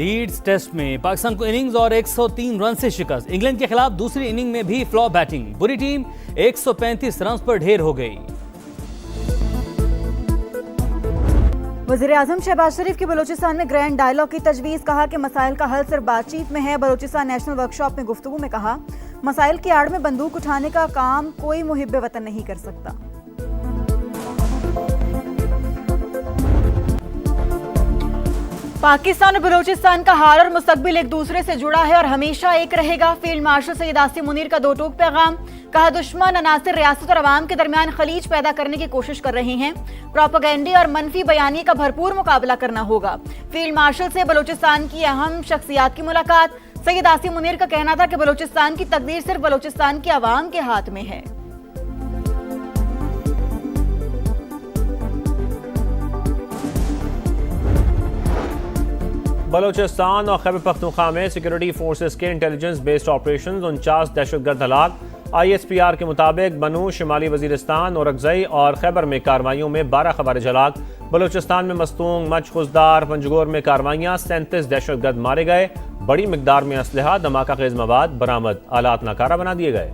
Leeds test में पाकिस्तान को innings और 103 रन से शिकस्त। इंग्लैंड के खिलाफ दूसरी इनिंग में भी फ्लॉप बैटिंग, बुरी टीम 135 रन पर ढेर हो गई। वज़ीर-ए-आज़म शहबाज शरीफ की बलूचिस्तान में ग्रैंड डायलॉग की तजवीज़, कहा कि मसाइल का हल सिर्फ बातचीत में है। बलूचिस्तान नेशनल वर्कशॉप में गुफ्तगू में कहा, मसाइल की आड़ में बंदूक उठाने का काम कोई मुहिब्बे वतन नहीं कर सकता। पाकिस्तान और बलूचिस्तान का हाल और मुस्तकबिल एक दूसरे से जुड़ा है और हमेशा एक रहेगा। फील्ड मार्शल सैयद आसिम मुनीर का दो टूक पैगाम, कहा दुश्मन अनासिर रियासत और अवाम के दरमियान खलीज पैदा करने की कोशिश कर रहे हैं। प्रोपेगेंडे और मनफी बयानी का भरपूर मुकाबला करना होगा। फील्ड मार्शल से बलूचिस्तान की अहम शख्सियात की मुलाकात। सैयद आसिम मुनीर का कहना था कि बलूचिस्तान की तकदीर सिर्फ बलूचिस्तान के अवाम के हाथ में है। बलूचिस्तान और खैबर पख्तूनख्वा में सिक्योरिटी फोर्सेस के इंटेलिजेंस बेस्ड ऑपरेशन 49 दहशतगर्द हलाक। ISPR के मुताबिक बनू, शिमाली वजीरिस्तान और अगजई और खैबर में कार्रवाइयों में 12 खवारिज हलाक। बलूचिस्तान में मस्तूंग, मच, खुजदार, पंजगोर में कार्रवाइयाँ, 37 दहशतगर्द मारे गए। बड़ी मिकदार में असलहा, धमाका खेज मवाद बरामद, आलात नाकारा बना दिए गए।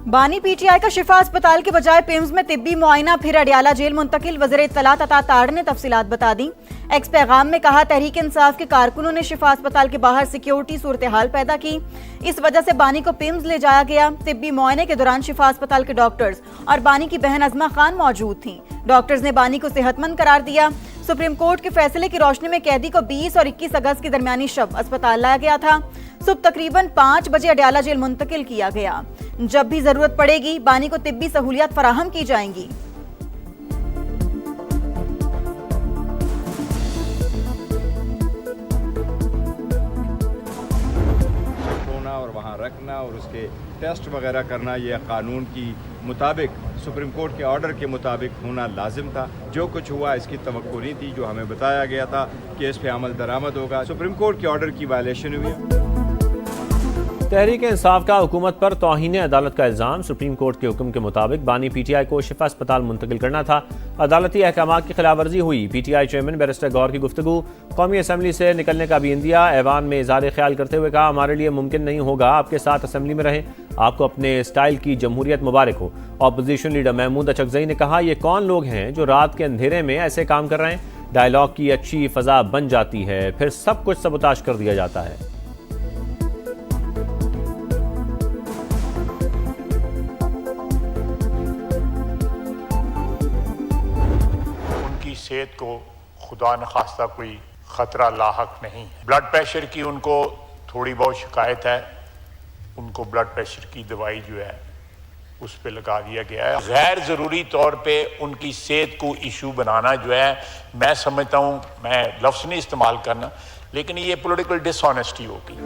बानी PTI का शिफा अस्पताल के बजाय पिम्स में तिब्बी मुआयना फिर अडियाला जेल मुंतकिल। वज़ीर इत्तलात अता ताड़ ने तफसीलात बता दी। एक्स पैगाम में कहा, तहरीक इंसाफ के कारकुनों ने शिफा अस्पताल के बाहर सिक्योरिटी सूरत हाल पैदा की, इस वजह से बानी को पिम्स ले जाया गया। तिब्बी मुआयने के दौरान शिफा अस्पताल के डॉक्टर्स और बानी की बहन अजमा खान मौजूद थी। डॉक्टर्स ने बानी को सेहतमंद करार दिया। सुप्रीम कोर्ट के फैसले की रोशनी में कैदी को 20 और 21 अगस्त की दरमियानी शब अस्पताल लाया गया था। सुबह तकरीबन 5 बजे अडियाला जेल मुंतकिल किया गया। जब भी जरूरत पड़ेगी बानी को तिब्बी सहूलियत फराहम की जाएंगी। और वहाँ रखना और उसके टेस्ट वगैरह करना, यह कानून की मुताबिक, सुप्रीम कोर्ट के ऑर्डर के मुताबिक होना लाजिम था। जो कुछ हुआ इसकी तवक्को नहीं थी। जो हमें बताया गया था कि इस पे अमल दरामद होगा, सुप्रीम कोर्ट के ऑर्डर की वायलेशन हुई है। तहरीक इंसाफ का हुकूमत पर तौहीन अदालत का इल्ज़ाम। सुप्रीम कोर्ट के हुक्म के मुताबिक बानी PTI को शिफा अस्पताल मुंतकिल करना था। अदालती अहकाम की खिलाफ वर्जी हुई। PTI चेयरमैन बैरिस्टर गौहर की गुफ्तगू। कौमी असम्बली से निकलने का भी इंदिया। ऐवान में इज़हार ख्याल करते हुए कहा, हमारे लिए मुमकिन नहीं होगा आपके साथ असम्बली में रहें। आपको अपने स्टाइल की जमहूरियत मुबारक हो। अपोजिशन लीडर महमूद अचकजई ने कहा, ये कौन लोग हैं जो रात के अंधेरे में ऐसे काम कर रहे हैं। डायलॉग की अच्छी फ़ज़ा बन जाती है, फिर सब कुछ सबोताश कर दिया जाता है। सेहत को खुदा न खास्ता कोई ख़तरा लाहक नहीं है। ब्लड प्रेशर की उनको थोड़ी बहुत शिकायत है, उनको ब्लड प्रेशर की दवाई जो है उस पे लगा दिया गया है। गैर ज़रूरी तौर पे उनकी सेहत को इशू बनाना जो है, मैं समझता हूँ, मैं लफ्ज़ नहीं इस्तेमाल करना, लेकिन ये पॉलिटिकल डिसऑनेस्टी होगी।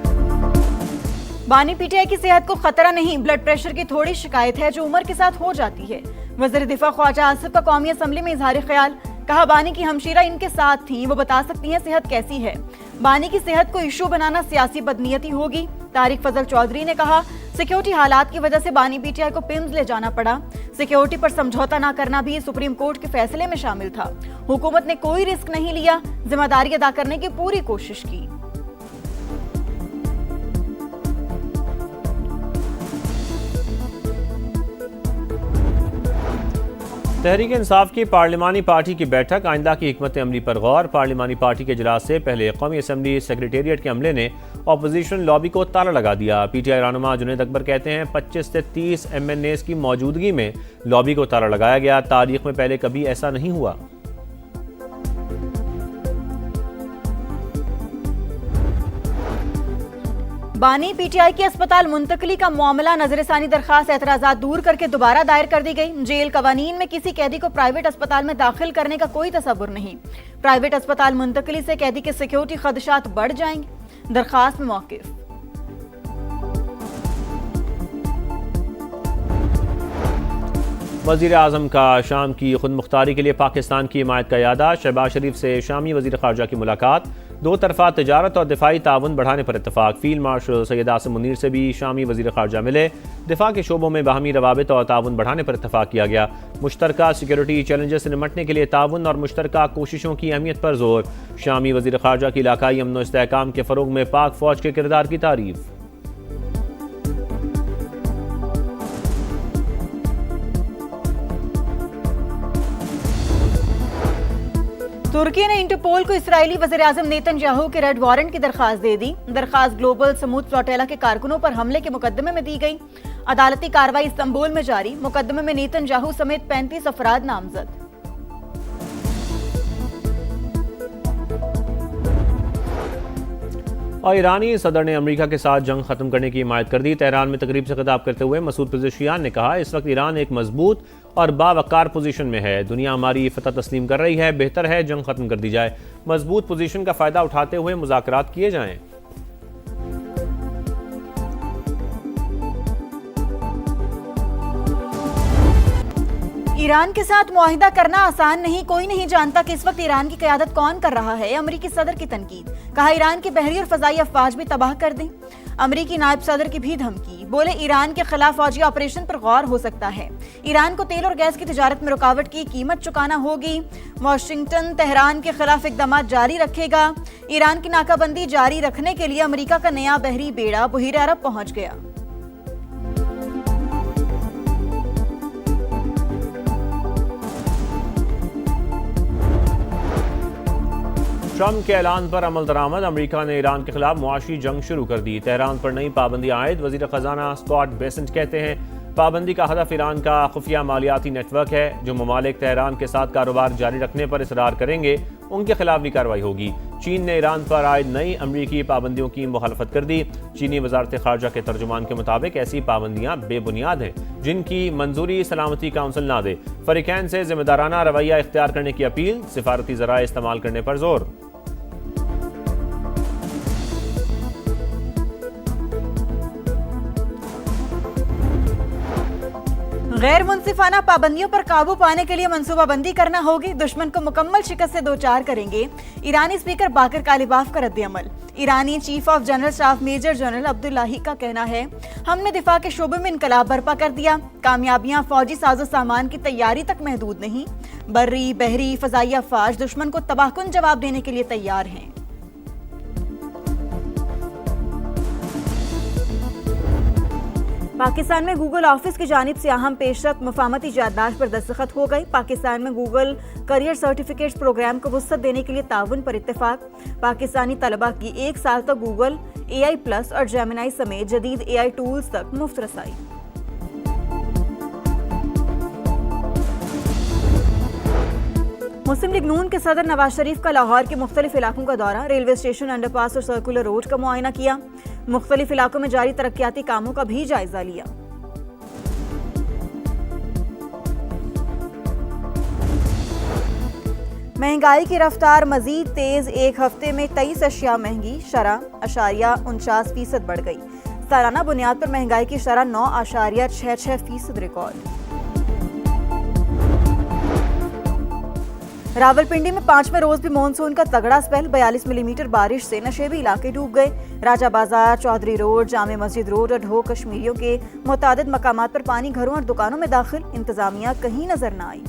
बानी PTI की सेहत को खतरा नहीं, ब्लड प्रेशर की थोड़ी शिकायत है जो उम्र के साथ हो जाती है। वज़ीर दिफा ख्वाजा आसिफ का कौमी असम्बली में इजहार ख्याल, कहा बानी की हमशीरा इनके साथ थी, वो बता सकती हैं सेहत कैसी है। बानी की सेहत को इशू बनाना सियासी बदनीयती होगी। तारिक फजल चौधरी ने कहा, सिक्योरिटी हालात की वजह से बानी PTI को पिम्स ले जाना पड़ा। सिक्योरिटी पर समझौता न करना भी सुप्रीम कोर्ट के फैसले में शामिल था। हुकूमत ने कोई रिस्क नहीं लिया, जिम्मेदारी अदा करने की पूरी कोशिश की। तहरीक इंसाफ की पार्लिमानी पार्टी की बैठक, आइंदा की हिकमत अमली पर गौर। पार्लिमानी पार्टी के इजलास से पहले कौमी असम्बली सेक्रेटेरिएट के अमले ने अपोजिशन लॉबी को ताला लगा दिया। PTI रहनुमा जुनैद अकबर कहते हैं 25 से 30 MNAs की मौजूदगी में लॉबी को ताला लगाया गया। तारीख में पहले कभी ऐसा नहीं हुआ। बानी PTI की अस्पताल मुंतकली का मामला नजरसानी दरखास्त एतराज़ात दूर करके दोबारा दायर कर दी गई। जेल कवानीन में किसी कैदी को प्राइवेट अस्पताल में दाखिल करने का कोई तसव्वुर नहीं। प्राइवेट अस्पताल मुंतकली से कैदी के सिक्योरिटी खदशात बढ़ जाएंगे। दरखास्त में मौक़िफ़। वज़ीर आज़म का शाम की खुद मुख्तारी के लिए पाकिस्तान की हिमायत का इरादा। शहबाज शरीफ से शामी वज़ीर ख़ारजा की मुलाकात। दो तरफा तजारत और दिफाई ताउन बढ़ाने पर इतफाक। फील्ड मार्शल सैयद आसिम मुनीर से भी शामी वज़ीर ख़ारजा मिले। दिफा के शोबों में बाहमी रवाबित और ताउन बढ़ाने पर इतफाक किया गया। मुश्तरका सिक्योरिटी चैलेंजेस से निमटने के लिए ताउन और मुश्तरका कोशिशों की अहमियत पर जोर। शामी वज़ीर ख़ारजा की इलाकाई अमन व इस्तेहकाम के फ़रोग में पाक फ़ौज के किरदार की तारीफ। तुर्की ने इंटरपोल को इस्राएली वज़ीर-ए-आज़म नेतन्याहू के रेड वारंट की दरखास्त दे दी। दरखास्त ग्लोबल समूद फ्लोटेला के कारकुनों पर हमले के मुकदमे में दी गई। अदालती कार्रवाई इस्तांबुल में जारी। मुकदमे में नेतन्याहू समेत 35 अफराद नामजद। और ईरानी सदर ने अमेरिका के साथ जंग खत्म करने की हिमायत कर दी। तेहरान में तकरीब से खिताब करते हुए मसूद पेज़ेश्कियान ने कहा, इस वक्त ईरान एक मजबूत और बावकार पोजीशन में है। दुनिया हमारी फतह तस्लीम कर रही है। बेहतर है जंग खत्म कर दी जाए। मजबूत पोजीशन का फायदा उठाते हुए मुज़ाकरात किए जाएं। ईरान के साथ मुआहिदा करना आसान नहीं। कोई नहीं जानता कि इस वक्त ईरान की क़यादत कौन कर रहा है। अमरीकी सदर की तनकीद। कहा, ईरान की बहरी और फजाई अफवाज भी तबाह कर दें। अमरीकी नायब सदर की भी धमकी। बोले, ईरान के खिलाफ फौजी ऑपरेशन पर गौर हो सकता है। ईरान को तेल और गैस की तिजारत में रुकावट की कीमत चुकाना होगी। वाशिंगटन तेहरान के खिलाफ इकदाम जारी रखेगा। ईरान की नाकाबंदी जारी रखने के लिए अमरीका का नया बहरी बेड़ा बहीर अरब पहुंच गया। ट्रंप के ऐलान पर अमल दरामद। अमेरिका ने ईरान के खिलाफ मुआशी जंग शुरू कर दी। तेहरान पर नई पाबंदी आयद। वजीर खजाना स्कॉट बेसेंट कहते हैं, पाबंदी का हदफ ईरान का खुफिया मालियाती नेटवर्क है। जो ममालिक तेहरान के साथ कारोबार जारी रखने पर इसरार करेंगे, उनके खिलाफ भी कार्रवाई होगी। चीन ने ईरान पर आयद नई अमरीकी पाबंदियों की मुखालफत कर दी। चीनी वजारत खारजा के तर्जुमान के मुताबिक ऐसी पाबंदियां बेबुनियाद हैं, जिनकी मंजूरी सलामती काउंसिल ना दे। फरीकैन से जिम्मेदाराना रवैया इख्तियार करने की अपील। सिफारती ज़राए इस्तेमाल करने पर जोर। गैर मुंसिफाना पाबंदियों पर काबू पाने के लिए मंसूबाबंदी करना होगी। दुश्मन को मुकम्मल शिकस्त से दो चार करेंगे। ईरानी स्पीकर बाकर कालिबाफ का रद्द-ए-अमल। ईरानी chief of general staff major general Abdollahi का कहना है, हमने दिफा के शोबे में इनकलाब बर्पा कर दिया। कामयाबियां फौजी साजो सामान की तैयारी तक महदूद नहीं। बर्री, बहरी, फजाई अफवाज दुश्मन को तबाहकुन जवाब देने के लिए तैयार हैं। पाकिस्तान में गूगल ऑफिस की जानिब से अहम पेशरफ्त मुफाहमती याददाश्त पर दस्तखत हो गई। पाकिस्तान में गूगल करियर सर्टिफिकेट्स प्रोग्राम को वुसअत देने के लिए ताउन पर इत्तेफाक। पाकिस्तानी तलबा की 1 साल तक गूगल AI+ और जेमिनाई समेत जदीद AI टूल्स तक मुफ्त रसाई। मुस्लिम लीग नून के सदर नवाज शरीफ का लाहौर के मुख्तलिफ इलाकों का दौरा। रेलवे स्टेशन, अंडरपास और सर्कुलर रोड का मुआयना किया। मुख्तलिफ इलाकों में जारी तरक्याती कामों का भी जायजा लिया। महंगाई की रफ्तार मजीद तेज। एक हफ्ते में 23 अशिया महंगी। शरह 49% बढ़ गई। सालाना बुनियाद पर महंगाई की शरह 9.66% रिकॉर्ड। रावलपिंडी में 5वें रोज भी मानसून का तगड़ा स्पेल। 42 मिलीमीटर बारिश से नशेबी इलाके डूब गए। राजा बाजार, चौधरी रोड, जामे मस्जिद रोड और ढो कश्मीरियों के मुतादिद मकामात पर पानी घरों और दुकानों में दाखिल। इंतजामिया कहीं नजर न आई।